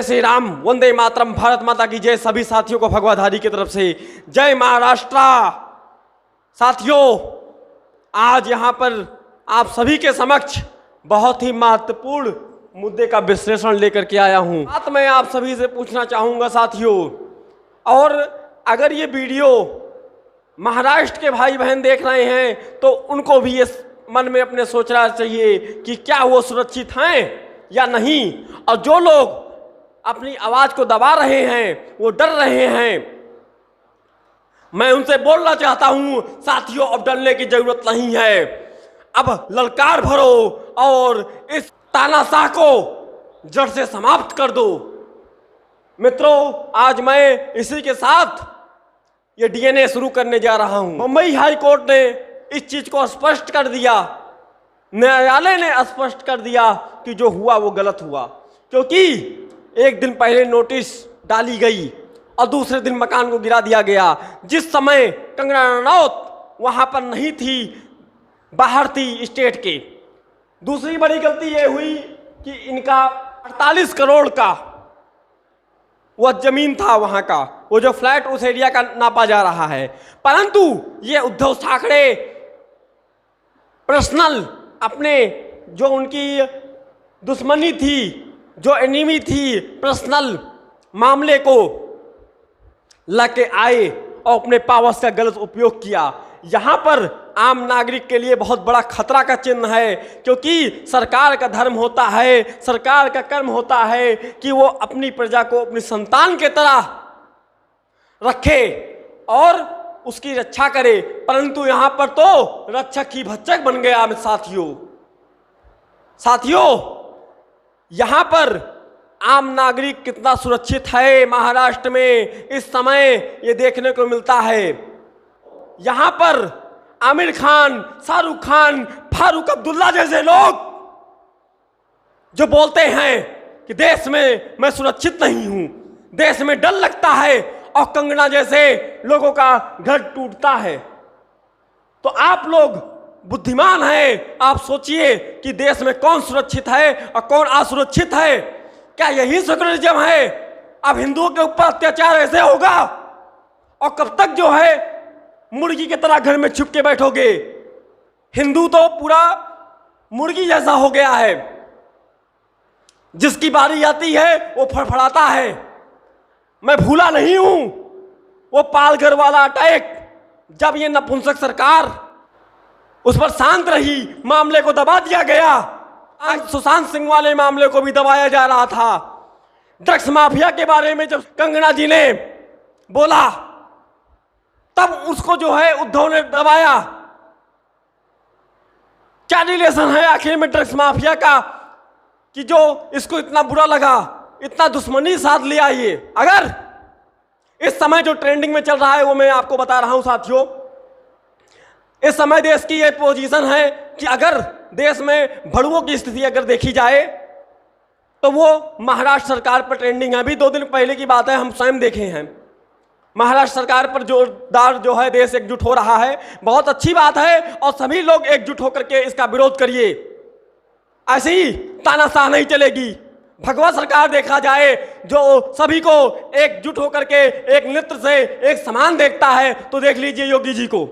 श्री राम, वंदे मातरम, भारत माता की जय। सभी साथियों को भगवाधारी की तरफ से जय महाराष्ट्र। साथियों, आज यहाँ पर आप सभी के समक्ष बहुत ही महत्वपूर्ण मुद्दे का विश्लेषण लेकर के आया हूँ। बात मैं आप सभी से पूछना चाहूँगा साथियों, और अगर ये वीडियो महाराष्ट्र के भाई बहन देख रहे हैं तो उनको भी ये मन में अपने सोचना चाहिए कि क्या वो सुरक्षित हैं या नहीं। और जो लोग अपनी आवाज को दबा रहे हैं, वो डर रहे हैं, मैं उनसे बोलना चाहता हूं साथियों, अब डरने की जरूरत नहीं है। अब ललकार भरो और इस तानाशाह को जड़ से समाप्त कर दो। मित्रों, आज मैं इसी के साथ ये डीएनए शुरू करने जा रहा हूं। मुंबई हाई कोर्ट ने इस चीज को स्पष्ट कर दिया, न्यायालय ने स्पष्ट कर दिया कि जो हुआ वो गलत हुआ, क्योंकि एक दिन पहले नोटिस डाली गई और दूसरे दिन मकान को गिरा दिया गया। जिस समय कंगना रनौत वहां पर नहीं थी, बाहर थी स्टेट के। दूसरी बड़ी गलती ये हुई कि इनका 48 करोड़ का वह जमीन था, वहां का वो जो फ्लैट उस एरिया का नापा जा रहा है। परंतु ये उद्धव ठाकरे पर्सनल अपने जो उनकी दुश्मनी थी, जो एनिमी थी, पर्सनल मामले को लेके आए और अपने पावर्स का गलत उपयोग किया। यहां पर आम नागरिक के लिए बहुत बड़ा खतरा का चिन्ह है, क्योंकि सरकार का धर्म होता है, सरकार का कर्म होता है कि वो अपनी प्रजा को अपनी संतान के तरह रखे और उसकी रक्षा करे। परंतु यहां पर तो रक्षक ही भक्षक बन गया। साथियों, यहां पर आम नागरिक कितना सुरक्षित है महाराष्ट्र में इस समय ये देखने को मिलता है। यहां पर आमिर खान, शाहरुख खान, फारूक अब्दुल्ला जैसे लोग जो बोलते हैं कि देश में मैं सुरक्षित नहीं हूं, देश में डर लगता है, और कंगना जैसे लोगों का घर टूटता है। तो आप लोग बुद्धिमान हैं, आप सोचिए कि देश में कौन सुरक्षित है और कौन असुरक्षित है। क्या यही सेकुलरिज्म है? अब हिंदुओं के ऊपर अत्याचार ऐसे होगा और कब तक जो है मुर्गी की तरह घर में छुप के बैठोगे? हिंदू तो पूरा मुर्गी जैसा हो गया है, जिसकी बारी आती है वो फड़फड़ाता है। मैं भूला नहीं हूं वो पालघर वाला अटैक, जब ये नपुंसक सरकार उस पर शांत रही, मामले को दबा दिया गया। आज सुशांत सिंह वाले मामले को भी दबाया जा रहा था। ड्रग्स माफिया के बारे में जब कंगना जी ने बोला, तब उसको जो है उद्धव ने दबाया। क्या रिलेशन है आखिर में ड्रग्स माफिया का कि जो इसको इतना बुरा लगा, इतना दुश्मनी साथ ले आई? अगर इस समय जो ट्रेंडिंग में चल रहा है वो मैं आपको बता रहा हूं साथियों, इस समय देश की ये पोजीशन है कि अगर देश में भड़ुओं की स्थिति अगर देखी जाए तो वो महाराष्ट्र सरकार पर ट्रेंडिंग है। अभी 2 दिन पहले की बात है, हम स्वयं देखे हैं। महाराष्ट्र सरकार पर जोरदार जो है देश एकजुट हो रहा है, बहुत अच्छी बात है, और सभी लोग एकजुट होकर के इसका विरोध करिए। ऐसे ही तानाशाह नहीं चलेगी। भगवा सरकार देखा जाए जो सभी को एकजुट होकर के एक नृत्य से एक समान देखता है, तो देख लीजिए योगी जी को,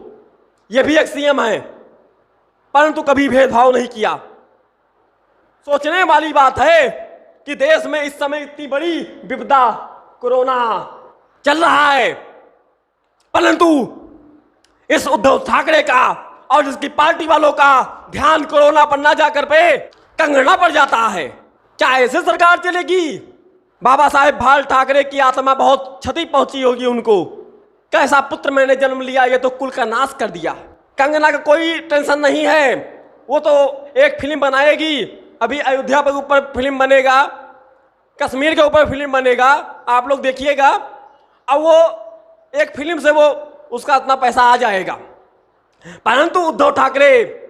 ये भी एक सीएम है, परंतु कभी भेदभाव नहीं किया। सोचने वाली बात है कि देश में इस समय इतनी बड़ी विपदा कोरोना चल रहा है, परंतु इस उद्धव ठाकरे का और इसकी पार्टी वालों का ध्यान कोरोना पर ना जाकर पे कंगना पर जाता है। क्या ऐसे सरकार चलेगी? बाबा साहेब भाल ठाकरे की आत्मा बहुत क्षति पहुंची होगी उनको। कैसा पुत्र मैंने जन्म लिया, ये तो कुल का नाश कर दिया। कंगना का कोई टेंशन नहीं है, वो तो एक फिल्म बनाएगी। अभी अयोध्या के ऊपर फिल्म बनेगा, कश्मीर के ऊपर फिल्म बनेगा, आप लोग देखिएगा। अब वो एक फिल्म से वो उसका इतना पैसा आ जाएगा। परंतु उद्धव ठाकरे,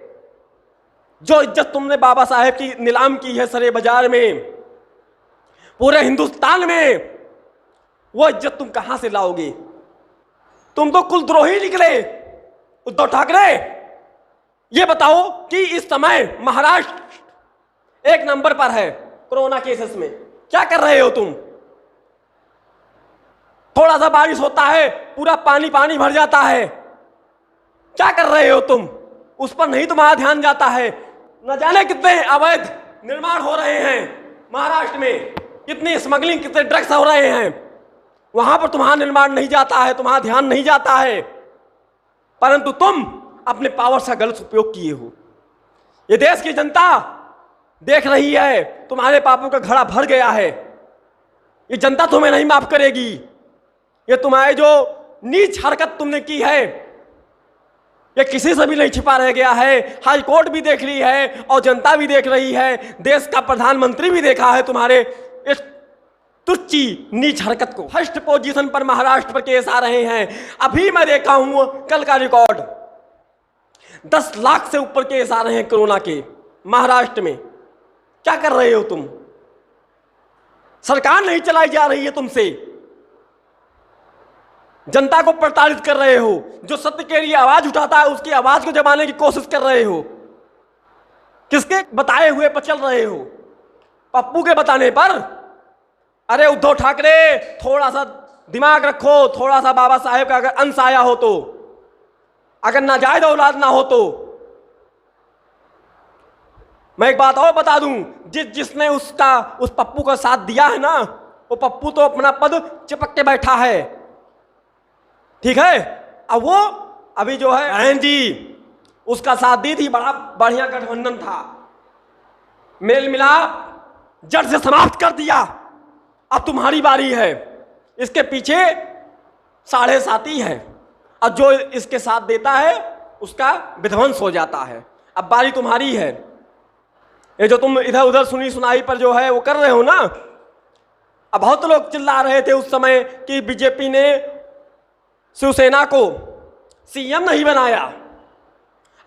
जो इज्जत तुमने बाबा साहेब की नीलाम की है सरे बाजार में, पूरे हिंदुस्तान में, वो इज्जत तुम कहां से लाओगे? तुम तो कुलद्रोही निकले उद्धव ठाकरे। ये बताओ कि इस समय महाराष्ट्र 1 नंबर पर है कोरोना केसेस में, क्या कर रहे हो तुम? थोड़ा सा बारिश होता है पूरा पानी पानी भर जाता है। क्या कर रहे हो तुम? उस पर नहीं तुम्हारा ध्यान जाता है। न जाने कितने अवैध निर्माण हो रहे हैं महाराष्ट्र में, कितनी स्मगलिंग, कितने ड्रग्स हो रहे हैं, वहां पर तुम्हारा निर्माण नहीं जाता है, तुम्हारा ध्यान नहीं जाता है। परंतु तुम अपने पावर का गलत उपयोग किए हो। ये देश की जनता देख रही है, तुम्हारे पापों का घड़ा भर गया है। ये जनता तुम्हें नहीं माफ करेगी। ये तुम्हारे जो नीच हरकत तुमने की है, ये किसी से भी नहीं छिपा रह गया है। हाई कोर्ट भी देख रही है और जनता भी देख रही है, देश का प्रधानमंत्री भी देखा है तुम्हारे इस तुच्ची नीच हरकत को। फर्स्ट पोजीशन पर महाराष्ट्र पर केस आ रहे हैं। अभी मैं देखा हूं कल का रिकॉर्ड, 10 लाख से ऊपर केस आ रहे हैं कोरोना के महाराष्ट्र में। क्या कर रहे हो तुम? सरकार नहीं चलाई जा रही है तुमसे, जनता को प्रताड़ित कर रहे हो। जो सत्य के लिए आवाज उठाता है उसकी आवाज को दबाने की कोशिश कर रहे हो। किसके बताए हुए पर चल रहे हो? पप्पू के बताने पर? अरे उद्धव ठाकरे, थोड़ा सा दिमाग रखो, थोड़ा सा बाबा साहेब का अगर अंश आया हो तो, अगर नाजायज औलाद ना हो तो। मैं एक बात और बता दूं, जिसने उस पप्पू का साथ दिया है ना, वो पप्पू तो अपना पद चिपक के बैठा है, ठीक है। अब वो अभी जो है बहन जी उसका साथ दी थी, बड़ा बढ़िया गठबंधन था, मेल मिलाप जड़ से समाप्त कर दिया। अब तुम्हारी बारी है। इसके पीछे 7.5 है और जो इसके साथ देता है उसका विध्वंस हो जाता है। अब बारी तुम्हारी है। ये जो तुम इधर उधर सुनी सुनाई पर जो है वो कर रहे हो ना, अब बहुत लोग चिल्ला रहे थे उस समय कि बीजेपी ने शिवसेना को सीएम नहीं बनाया।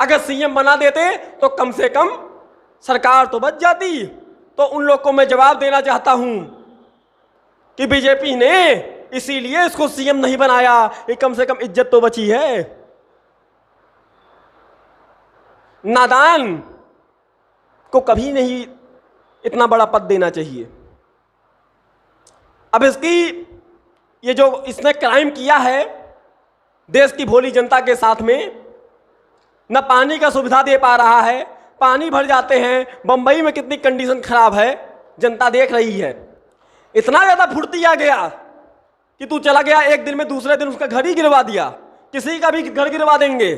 अगर सीएम बना देते तो कम से कम सरकार तो बच जाती। तो उन लोग को मैं जवाब देना चाहता हूं कि बीजेपी ने इसीलिए इसको सीएम नहीं बनाया कि कम से कम इज्जत तो बची है। नादान को कभी नहीं इतना बड़ा पद देना चाहिए। अब इसकी ये जो इसने क्राइम किया है देश की भोली जनता के साथ में, न पानी का सुविधा दे पा रहा है, पानी भर जाते हैं। बंबई में कितनी कंडीशन खराब है, जनता देख रही है। इतना ज्यादा फुर्ती आ गया कि तू चला गया एक दिन में, दूसरे दिन उसका घर ही गिरवा दिया, किसी का भी घर गिरवा देंगे।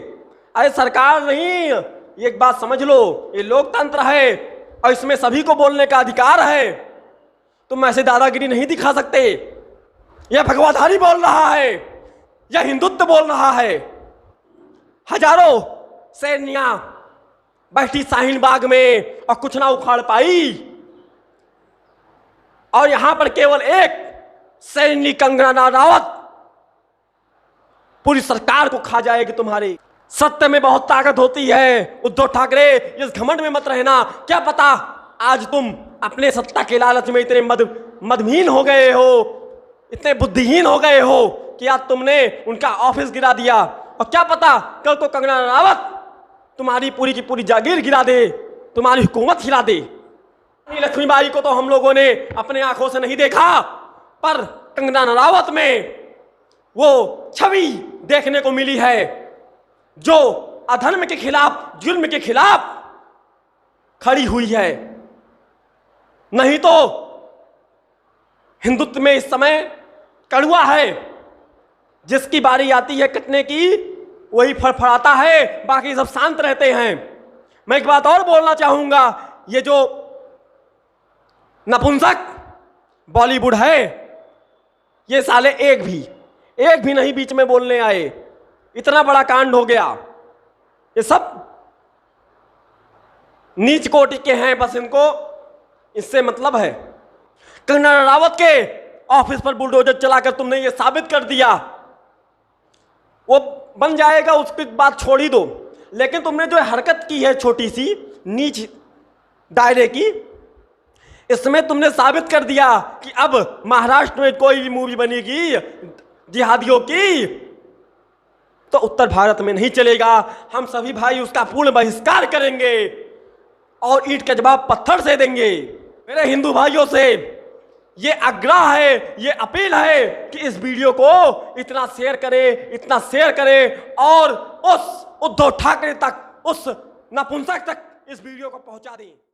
अरे सरकार नहीं, एक बात समझ लो, ये लोकतंत्र है और इसमें सभी को बोलने का अधिकार है। तुम ऐसे दादागिरी नहीं दिखा सकते। यह भगवाधारी बोल रहा है, यह हिंदुत्व बोल रहा है। हजारों सैनियां बैठी शाहीन बाग में और कुछ ना उखाड़ पाई, और यहां पर केवल एक सैनिक कंगना रावत पूरी सरकार को खा जाएगी। तुम्हारी सत्य में बहुत ताकत होती है। उद्धव ठाकरे, इस घमंड में मत रहना। क्या पता आज तुम अपने सत्ता के लालच में इतने मदहीन हो गए हो, इतने बुद्धिहीन हो गए हो कि आज तुमने उनका ऑफिस गिरा दिया। और क्या पता कल को कंगना रावत तुम्हारी पूरी की पूरी जागीर गिरा दे, तुम्हारी हुकूमत हिला दे। लक्ष्मीबाई को तो हम लोगों ने अपने आंखों से नहीं देखा, पर कंगना रावत में वो छवि देखने को मिली है जो अधर्म के खिलाफ, जुल्म के खिलाफ खड़ी हुई है। नहीं तो हिंदुत्व में इस समय कड़वा है, जिसकी बारी आती है कटने की वही फड़फड़ाता है, बाकी सब शांत रहते हैं। मैं एक बात और बोलना चाहूंगा, ये जो नपुंसक बॉलीवुड है, ये साले एक भी नहीं बीच में बोलने आए। इतना बड़ा कांड हो गया। ये सब नीच कोटि के हैं, बस इनको इससे मतलब है। कंगना रावत के ऑफिस पर बुलडोजर चलाकर तुमने ये साबित कर दिया, वो बन जाएगा, उसकी बात छोड़ ही दो। लेकिन तुमने जो हरकत की है छोटी सी नीच दायरे की, इसमें तुमने साबित कर दिया कि अब महाराष्ट्र में कोई भी मूवी बनेगी जिहादियों की तो उत्तर भारत में नहीं चलेगा। हम सभी भाई उसका पूर्ण बहिष्कार करेंगे और ईंट का जवाब पत्थर से देंगे। मेरे हिंदू भाइयों से ये आग्रह है, ये अपील है कि इस वीडियो को इतना शेयर करें और उस उद्धव ठाकरे तक, उस नपुंसक तक इस वीडियो को पहुंचा दें।